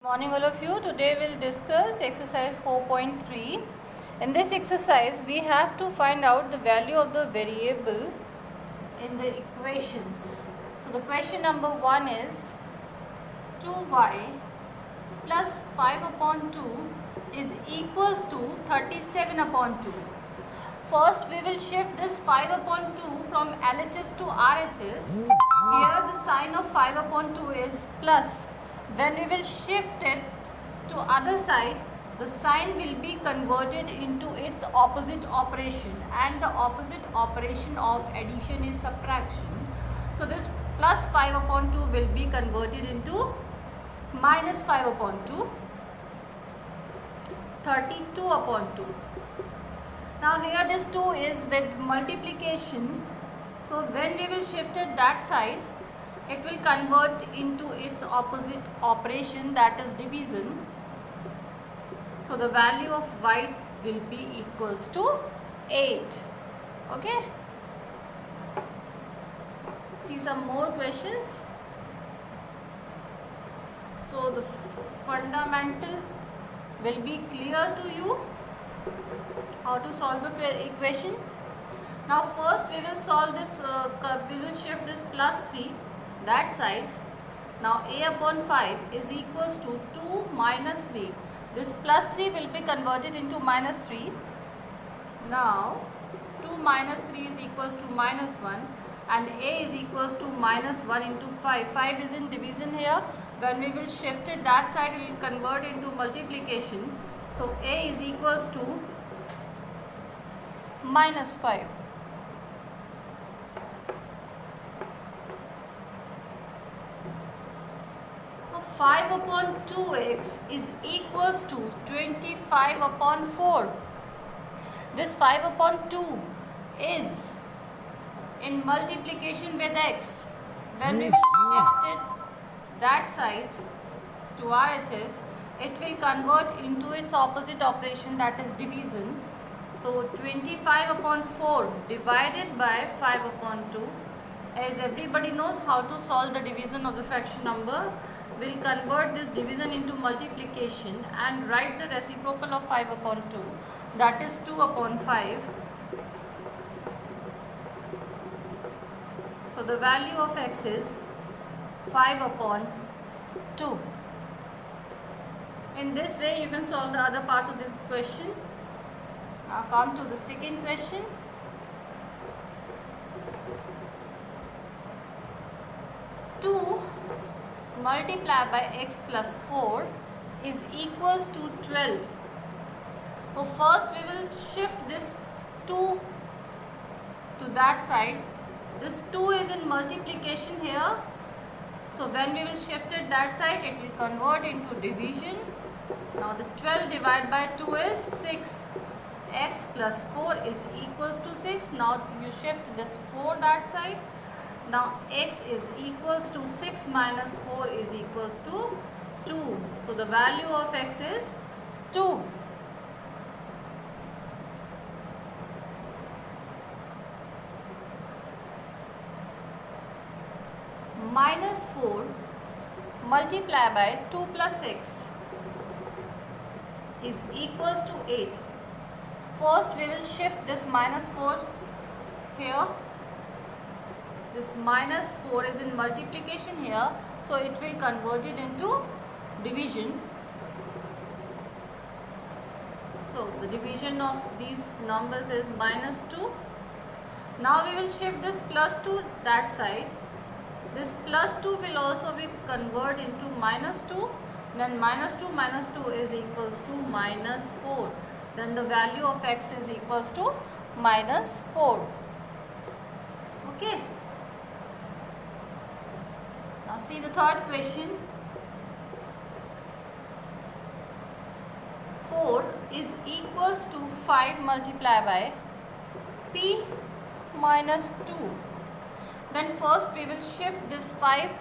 Morning all of you. Today we'll discuss exercise 4.3. In this exercise we have to find out the value of the variable in the equations. So the question number 1 is 2y plus 5 upon 2 is equals to 37 upon 2. First we will shift this 5 upon 2 from LHS to RHS. Here the sign of 5 upon 2 is plus. When we will shift it to other side, the sign will be converted into its opposite operation, and the opposite operation of addition is subtraction. So this plus 5 upon 2 will be converted into minus 5 upon 2, 32 upon 2. Now here this 2 is with multiplication. So when we will shift it that side, it will convert into its opposite operation, that is division. So the value of y will be equals to 8. Okay. See some more questions. So the fundamental will be clear to you how to solve the equation. Now first we will solve this, we will shift this plus 3 that side. Now a upon 5 is equals to 2 minus 3. This plus 3 will be converted into minus 3. Now 2 minus 3 is equals to minus 1, and a is equals to minus 1 into 5. 5 is in division here. When we will shift it that side, it will convert into multiplication. So a is equals to minus 5. 5 upon 2x is equals to 25 upon 4. This 5 upon 2 is in multiplication with x. When we will shift it that side to RHS, it will convert into its opposite operation, that is division. So 25 upon 4 divided by 5 upon 2. As everybody knows how to solve the division of the fraction number, will convert this division into multiplication and write the reciprocal of 5 upon 2, that is 2 upon 5. So the value of x is 5 upon 2. In this way you can solve the other parts of this question. Now come to the second question. 2 multiplied by x plus 4 is equals to 12. So first we will shift this 2 to that side. This 2 is in multiplication here. So when we will shift it that side, it will convert into division. Now the 12 divided by 2 is 6. X plus 4 is equals to 6. Now you shift this 4 that side. Now x is equals to 6 minus 4 is equals to 2. So the value of x is 2. Minus 4 multiplied by 2 plus x is equals to 8. First we will shift this minus 4 here. This minus 4 is in multiplication here, so it will convert it into division. So the division of these numbers is minus 2. Now we will shift this plus 2 that side. This plus 2 will also be converted into minus 2. Then minus 2 is equals to minus 4. Then the value of x is equals to minus 4. Okay. Now see the third question. 4 is equals to 5 multiplied by p minus 2. Then first we will shift this 5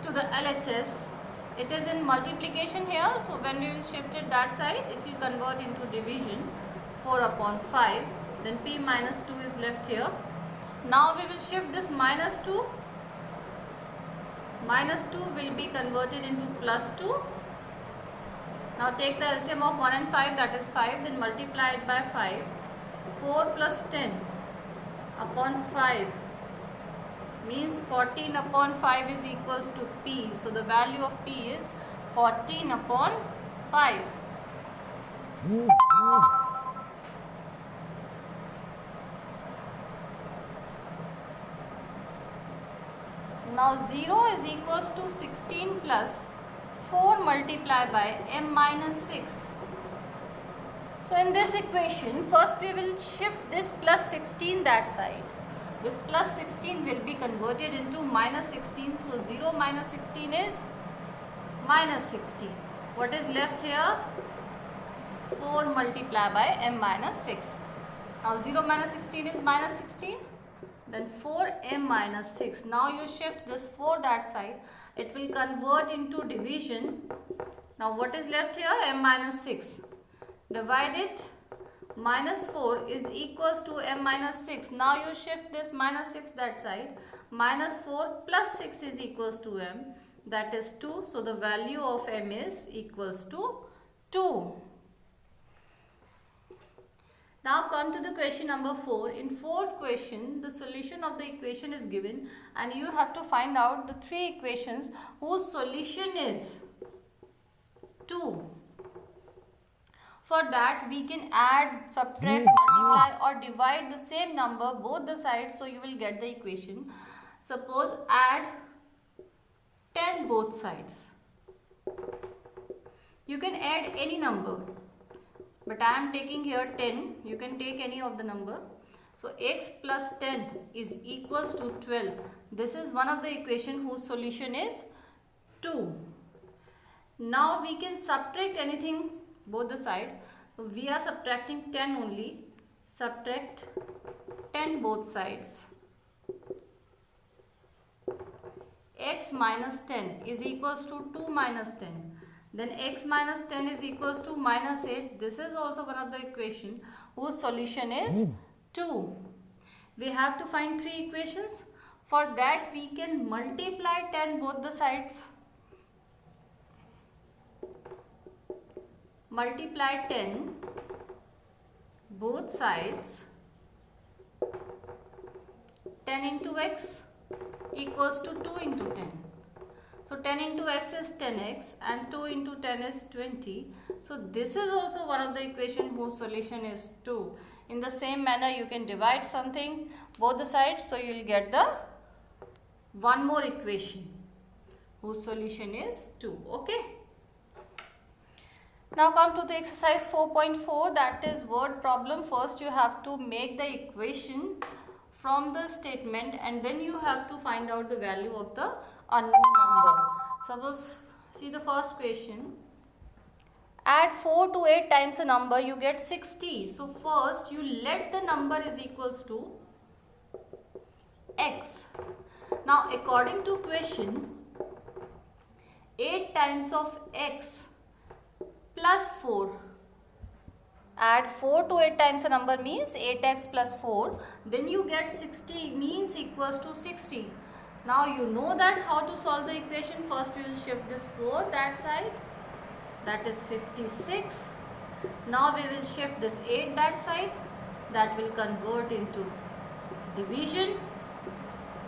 to the LHS. It is in multiplication here, so when we will shift it that side, it will convert into division. 4 upon 5. Then p minus 2 is left here. Now we will shift this minus 2. Minus 2 will be converted into plus 2. Now take the LCM of 1 and 5, that is 5, then multiply it by 5. 4 plus 10 upon 5 means 14 upon 5 is equals to P. So the value of P is 14 upon 5. Now 0 is equals to 16 plus 4 multiplied by m minus 6. So in this equation, first we will shift this plus 16 that side. This plus 16 will be converted into minus 16. So 0 minus 16 is minus 16. What is left here? 4 multiplied by m minus 6. Now 0 minus 16 is minus 16. Then 4m minus 6. Now you shift this 4 that side. It will convert into division. Now what is left here? M minus 6. Divide it. Minus 4 is equals to m minus 6. Now you shift this minus 6 that side. Minus 4 plus 6 is equals to m. That is 2. So the value of m is equals to 2. Now come to the question number 4. In fourth question, the solution of the equation is given and you have to find out the three equations whose solution is 2. For that, we can add, subtract, multiply or divide the same number both the sides, so you will get the equation. Suppose add 10 both sides. You can add any number. But I am taking here 10. You can take any of the number. So x plus 10 is equals to 12. This is one of the equation whose solution is 2. Now we can subtract anything both the side. So we are subtracting 10 only. Subtract 10 both sides. X minus 10 is equals to 2 minus 10. Then x minus 10 is equals to minus 8. This is also one of the equation whose solution is 2. We have to find three equations. For that we can multiply 10 both the sides. Multiply 10 both sides. 10 into x equals to 2 into 10. So 10 into x is 10x and 2 into 10 is 20. So this is also one of the equation whose solution is 2. In the same manner you can divide something both the sides, so you will get the one more equation whose solution is 2. Okay. Now come to the exercise 4.4, that is word problem. First you have to make the equation from the statement and then you have to find out the value of the unknown number. Suppose, see the first question. Add 4 to 8 times a number, you get 60. So first you let the number is equals to x. Now according to question, 8 times of x plus 4. Add 4 to 8 times a number means 8x plus 4. Then you get 60 means equals to 60. Now you know that how to solve the equation. First we will shift this 4 that side. That is 56. Now we will shift this 8 that side. That will convert into division.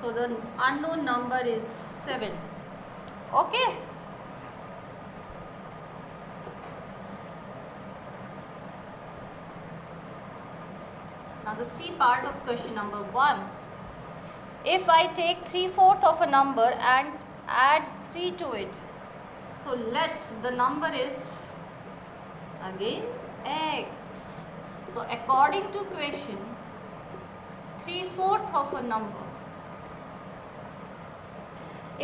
So the unknown number is 7. Okay. Now the C part of question number 1. If I take 3/4 of a number and add 3 to it, so let the number is again x. So according to question, 3/4 of a number.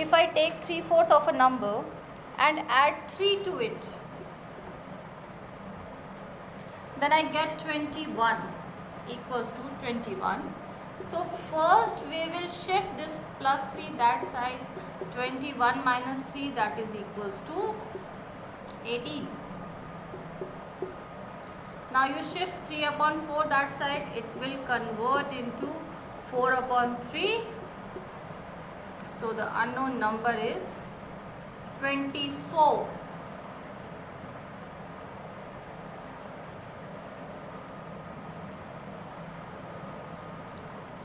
If I take 3/4 of a number and add 3 to it, then I get 21 equals to 21. So first we will shift this plus 3 that side. 21 minus 3, that is equals to 18. Now you shift 3 upon 4 that side. It will convert into 4 upon 3. So the unknown number is 24.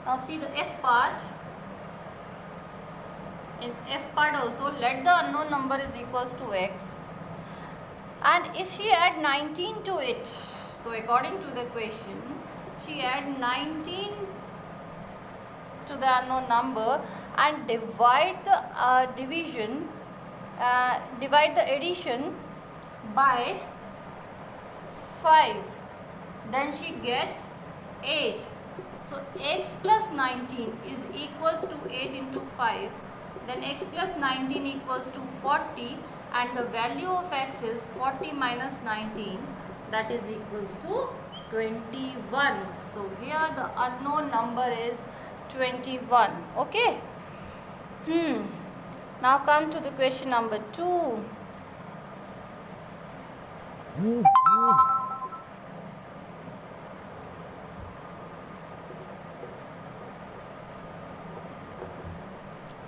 Now see the F part. In F part also, let the unknown number is equals to x, and if she add 19 to it, so according to the equation, she add 19 to the unknown number and divide the divide the addition by 5, then she get 8. So x plus 19 is equals to 8 into 5, then x plus 19 equals to 40, and the value of x is 40 minus 19, that is equals to 21. So here the unknown number is 21. Okay. Now come to the question number 2.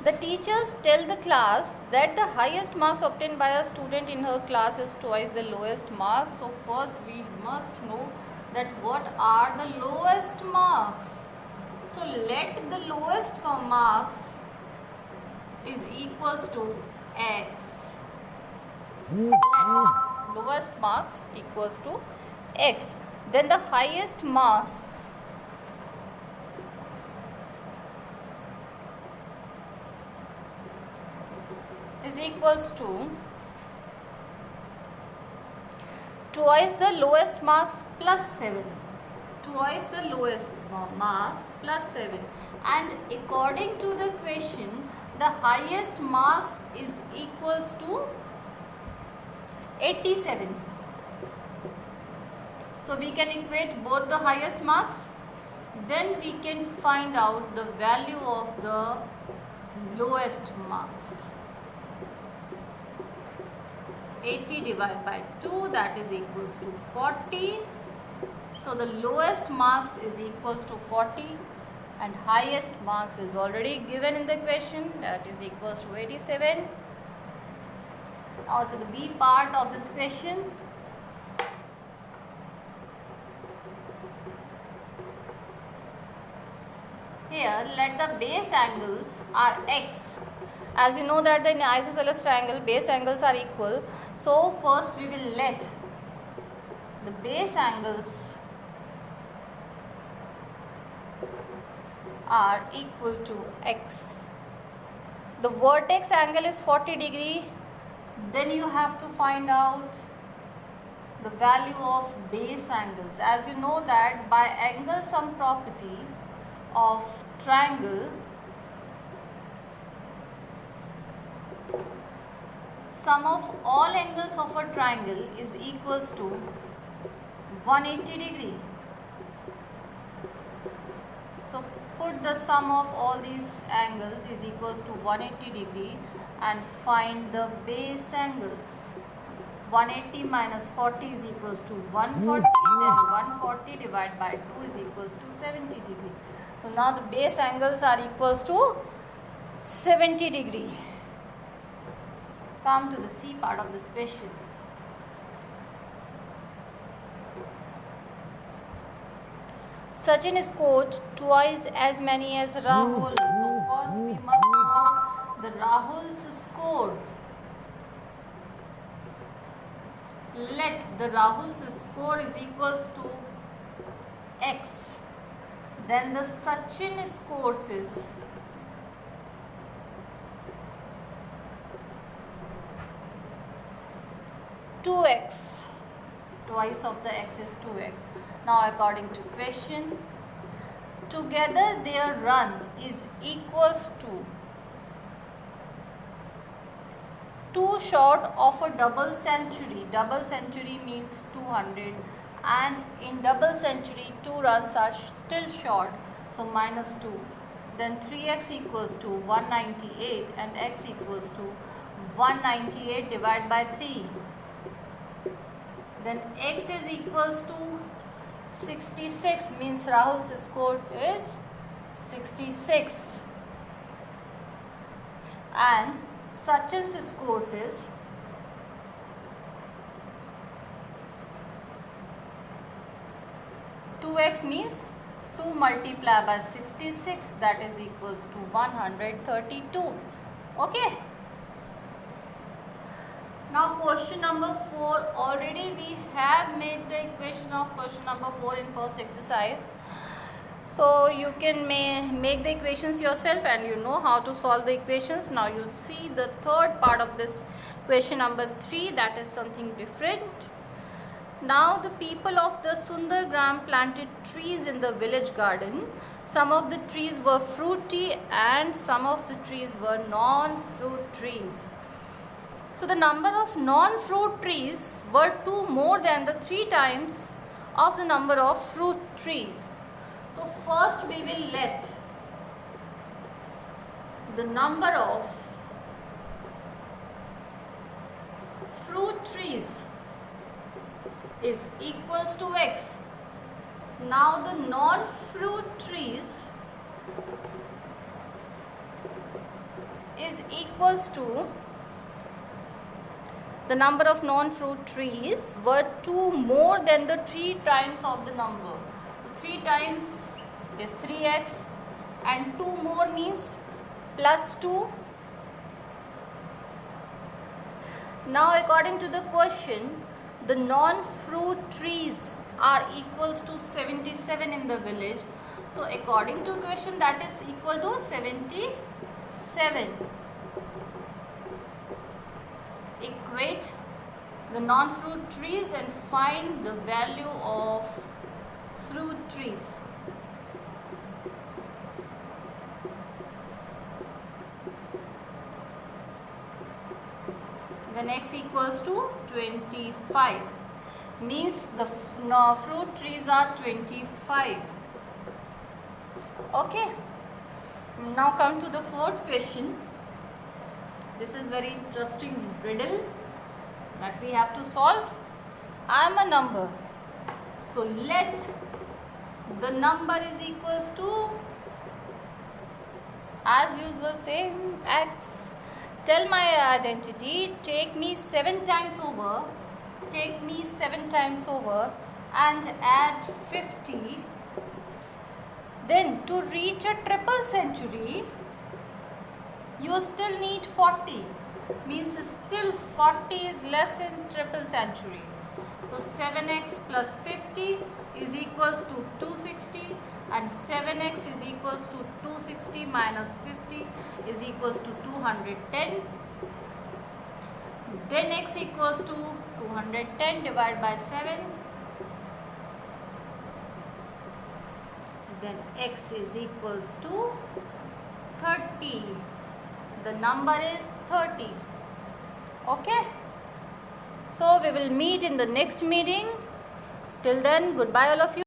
The teachers tell the class that the highest marks obtained by a student in her class is twice the lowest marks. So first we must know that what are the lowest marks. So let the lowest marks is equals to x. Let lowest marks equals to x. Then the highest marks is equals to twice the lowest marks plus 7. Twice the lowest marks plus 7. And according to the question, the highest marks is equals to 87. So we can equate both the highest marks. Then we can find out the value of the lowest marks. 80 divided by 2, that is equals to 40. So the lowest marks is equals to 40 and highest marks is already given in the question, that is equals to 87. Also the B part of this question. Here let the base angles are x. As you know that in isosceles triangle base angles are equal. So first we will let the base angles are equal to x. The vertex angle is 40 degree. Then you have to find out the value of base angles. As you know that by angle sum property of triangle, sum of all angles of a triangle is equals to 180 degree. So put the sum of all these angles is equals to 180 degree and find the base angles. 180 minus 40 is equals to 140, then 140 divided by 2 is equals to 70 degree. So now the base angles are equals to 70 degree. Come to the C part of this question. Sachin scored twice as many as Rahul. So first we must know the Rahul's scores. Let the Rahul's score is equals to x. Then the Sachin scores is two x. Twice of the x is 2x. Now according to question, together their run is equals to 2 short of a double century. Double century means 200, and in double century 2 runs are still short, so minus 2. Then 3x equals to 198 and x equals to 198 divided by 3. Then x is equals to 66, means Rahul's scores is 66 and Sachin's scores is 2x, means 2 multiplied by 66, that is equals to 132. Okay. Now question number 4, already we have made the equation of question number 4 in first exercise. So you can make the equations yourself and you know how to solve the equations. Now you see the third part of this question number 3, that is something different. Now the people of the Sundargram planted trees in the village garden. Some of the trees were fruity and some of the trees were non-fruit trees. So the number of non-fruit trees were 2 more than the 3 times of the number of fruit trees. So first we will let the number of fruit trees is equals to x. Now the non-fruit trees is equals to the number of non-fruit trees were 2 more than the 3 times of the number. 3 times is 3x and 2 more means plus 2. Now according to the question, the non-fruit trees are equals to 77 in the village. So according to question, that is equal to 77. Equate the non-fruit trees and find the value of fruit trees. Then x equals to 25, means the fruit trees are 25. Okay. Now come to the fourth question. This is very interesting riddle that we have to solve. I am a number. So let the number is equals to, as usual, same x. Tell my identity, take me 7 times over, and add 50. Then to reach a triple century, you still need 40. Means still 40 is less in triple century. So 7x plus 50 is equals to 260 and 7x is equals to 260 minus 50 is equals to 210. Then x equals to 210 divided by 7. Then x is equals to 30. The number is 30. Okay. So we will meet in the next meeting. Till then, goodbye all of you.